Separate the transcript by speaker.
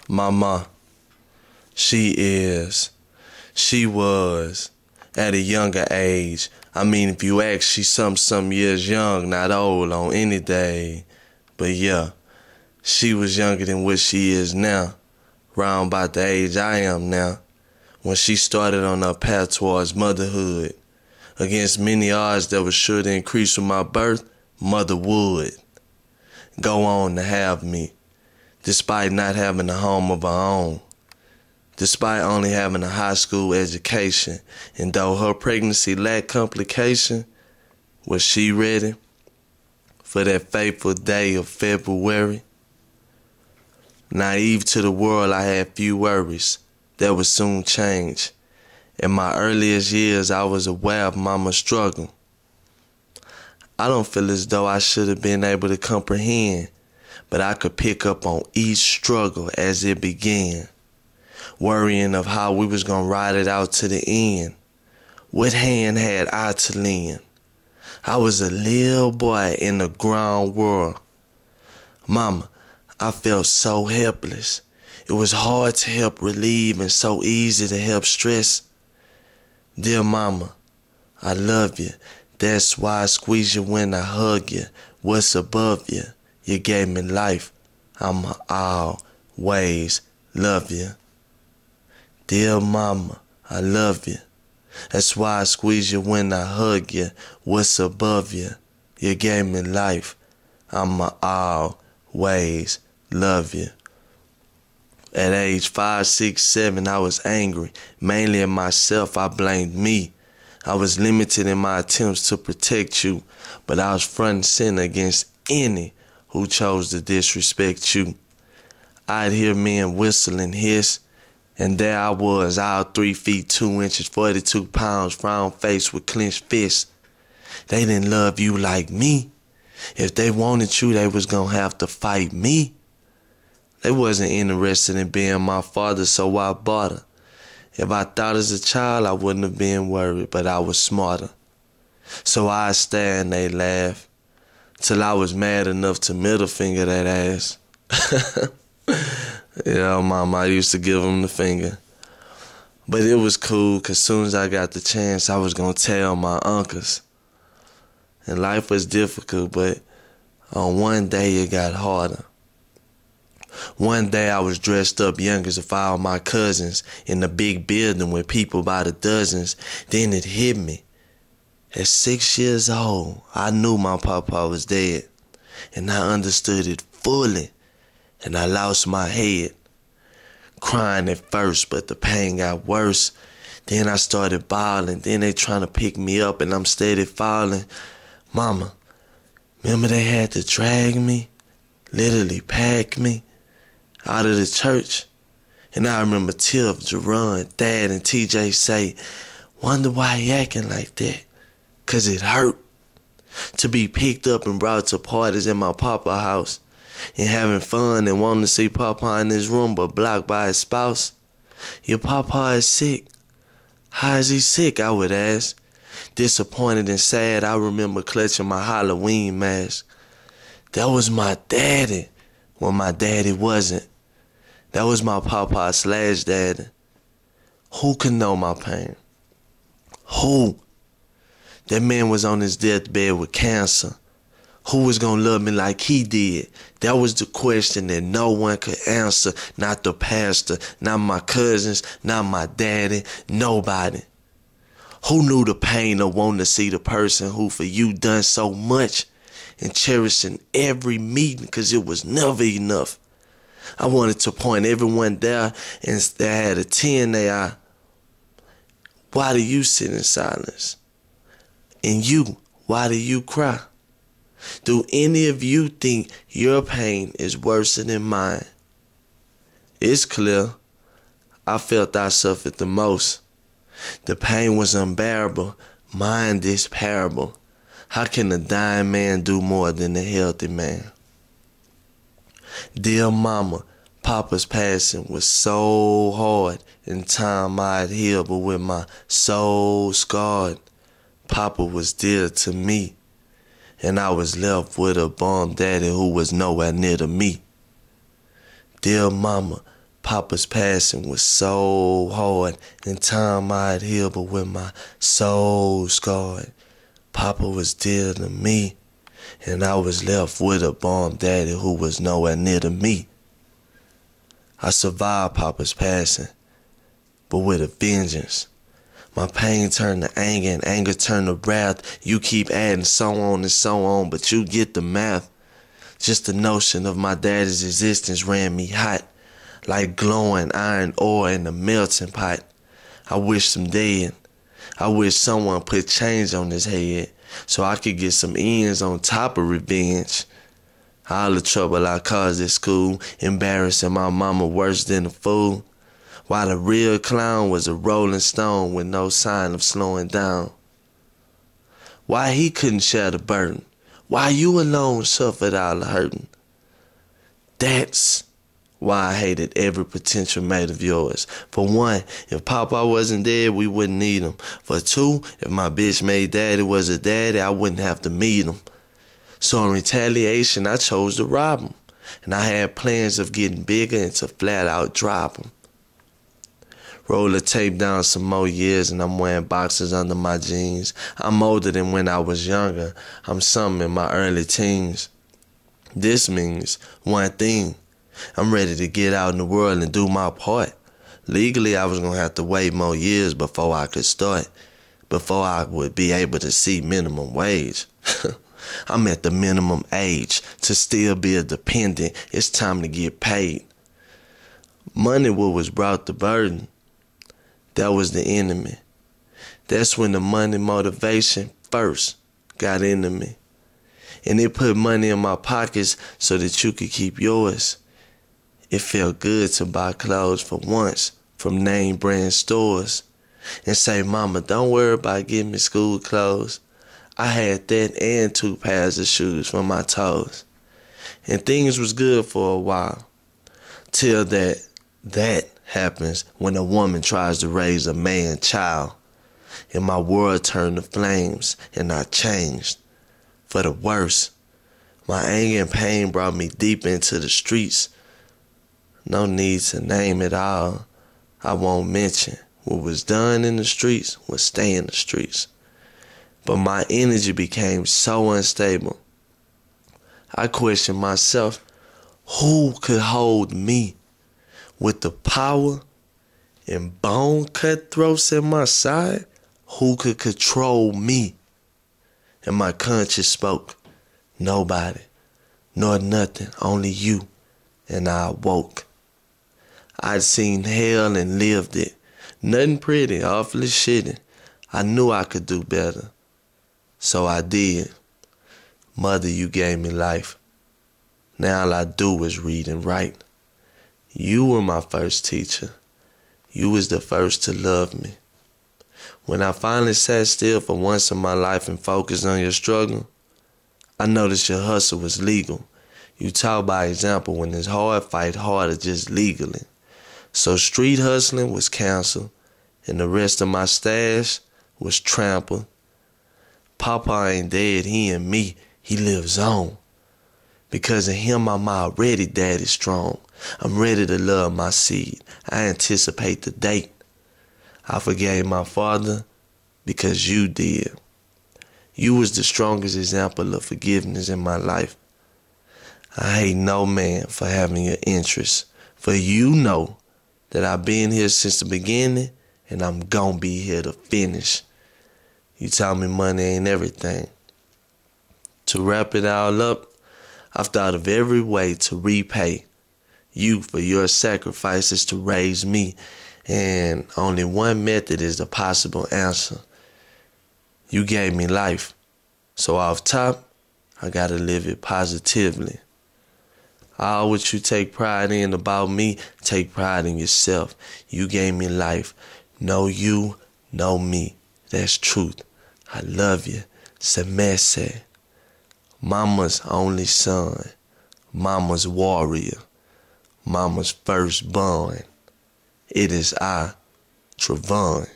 Speaker 1: Mama, she was, at a younger age. I mean, if you ask, she's some years young, not old on any day. But yeah, she was younger than what she is now, round about the age I am now, when she started on her path towards motherhood. Against many odds that was sure to increase with my birth, mother would go on to have me, despite not having a home of her own, despite only having a high school education. And though her pregnancy lacked complication, was she ready for that fateful day of February? Naive to the world, I had few worries that would soon change. In my earliest years, I was aware of mama's struggle. I don't feel as though I should have been able to comprehend, but I could pick up on each struggle as it began, worrying of how we was gonna ride it out to the end. What hand had I to lend? I was a little boy in the grown world. Mama, I felt so helpless. It was hard to help relieve and so easy to help stress. Dear mama, I love you. That's why I squeeze you when I hug you. What's above you? You gave me life. I'ma always love you. Dear mama, I love you. That's why I squeeze you when I hug you. What's above you? You gave me life. I'ma always love you. At age 5, 6, 7, I was angry. Mainly at myself, I blamed me. I was limited in my attempts to protect you, but I was front and center against any who chose to disrespect you. I'd hear men whistle and hiss, and there I was, all 3 feet 2 inches, 42 pounds, frown face with clenched fists. They didn't love you like me. If they wanted you, they was gonna have to fight me. They wasn't interested in being my father, so I bought her. If I thought as a child, I wouldn't have been worried, but I was smarter. So I'd stare and they'd laugh, till I was mad enough to middle finger that ass. Yeah, mama, I used to give them the finger. But it was cool, cause soon as I got the chance, I was gonna tell my uncles. And life was difficult, but on one day it got harder. One day I was dressed up young as if all my cousins in the big building with people by the dozens. Then it hit me. At 6 years old, I knew my papa was dead. And I understood it fully. And I lost my head. Crying at first, but the pain got worse. Then I started bawling. Then they trying to pick me up and I'm steady falling. Mama, remember they had to drag me? Literally pack me out of the church. And I remember Tiff, Jerron, Dad, and TJ say, wonder why he acting like that. Cause it hurt to be picked up and brought to parties in my papa house and having fun and wanting to see papa in his room but blocked by his spouse. Your papa is sick. How is he sick? I would ask. Disappointed and sad, I remember clutching my Halloween mask. That was my daddy when my daddy wasn't. That was my papa / daddy. Who could know my pain? Who? That man was on his deathbed with cancer. Who was gonna love me like he did? That was the question that no one could answer. Not the pastor, not my cousins, not my daddy, nobody. Who knew the pain of wanting to see the person who for you done so much and cherishing every meeting cause it was never enough? I wanted to point everyone there and they had a tear in their eye. Why do you sit in silence? And you, why do you cry? Do any of you think your pain is worse than mine? It's clear. I felt I suffered the most. The pain was unbearable. Mine is parable. How can a dying man do more than a healthy man? Dear mama, papa's passing was so hard. In time I'd heal, but with my soul scarred. Papa was dear to me, and I was left with a bum daddy who was nowhere near to me. Dear mama, Papa's passing was so hard. In time I'd heal, but with my soul scarred. Papa was dear to me, and I was left with a bomb daddy who was nowhere near to me. I survived Papa's passing, but with a vengeance. My pain turned to anger, and anger turned to wrath. You keep adding so on, but you get the math. Just the notion of my daddy's existence ran me hot, like glowing iron ore in a melting pot. I wish him dead. I wish someone put change on his head, so I could get some ends on top of revenge. All the trouble I caused at school, embarrassing my mama worse than a fool. While the real clown was a rolling stone with no sign of slowing down. Why he couldn't share the burden? Why you alone suffered all the hurting? That's why I hated every potential mate of yours. For one, if Papa wasn't dead, we wouldn't need him. For two, if my bitch made daddy was a daddy, I wouldn't have to meet him. So in retaliation, I chose to rob him. And I had plans of getting bigger and to flat out drop him. Roll the tape down some more years and I'm wearing boxers under my jeans. I'm older than when I was younger. I'm something in my early teens. This means one thing. I'm ready to get out in the world and do my part. Legally, I was going to have to wait more years before I could start. Before I would be able to see minimum wage. I'm at the minimum age to still be a dependent. It's time to get paid. Money what was brought the burden. That was the enemy. That's when the money motivation first got into me. And it put money in my pockets so that you could keep yours. It felt good to buy clothes for once from name brand stores and say, Mama, don't worry about getting me school clothes. I had that and 2 pairs of shoes for my toes. And things was good for a while. Till that happens when a woman tries to raise a man child. And my world turned to flames and I changed. For the worse. My anger and pain brought me deep into the streets. No need to name it all. I won't mention. What was done in the streets will stay in the streets. But my energy became so unstable. I questioned myself, who could hold me with the power and bone cutthroats at my side? Who could control me? And my conscience spoke, nobody, nor nothing, only you. And I awoke. I'd seen hell and lived it. Nothing pretty, awfully shitty. I knew I could do better. So I did. Mother, you gave me life. Now all I do is read and write. You were my first teacher. You was the first to love me. When I finally sat still for once in my life and focused on your struggle, I noticed your hustle was legal. You taught by example when it's hard, fight harder just legally. So street hustling was canceled, and the rest of my stash was trampled. Papa ain't dead, he and me, he lives on. Because of him, I'm already daddy strong. I'm ready to love my seed. I anticipate the date. I forgave my father because you did. You was the strongest example of forgiveness in my life. I hate no man for having your interests. For you know that I've been here since the beginning and I'm gonna be here to finish. You tell me money ain't everything. To wrap it all up, I've thought of every way to repay you for your sacrifices to raise me, and only one method is the possible answer. You gave me life, so off top, I gotta live it positively. All what you take pride in about me, take pride in yourself. You gave me life. Know you, know me. That's truth. I love you. Semese. Mama's only son. Mama's warrior. Mama's firstborn. It is I, Trevon.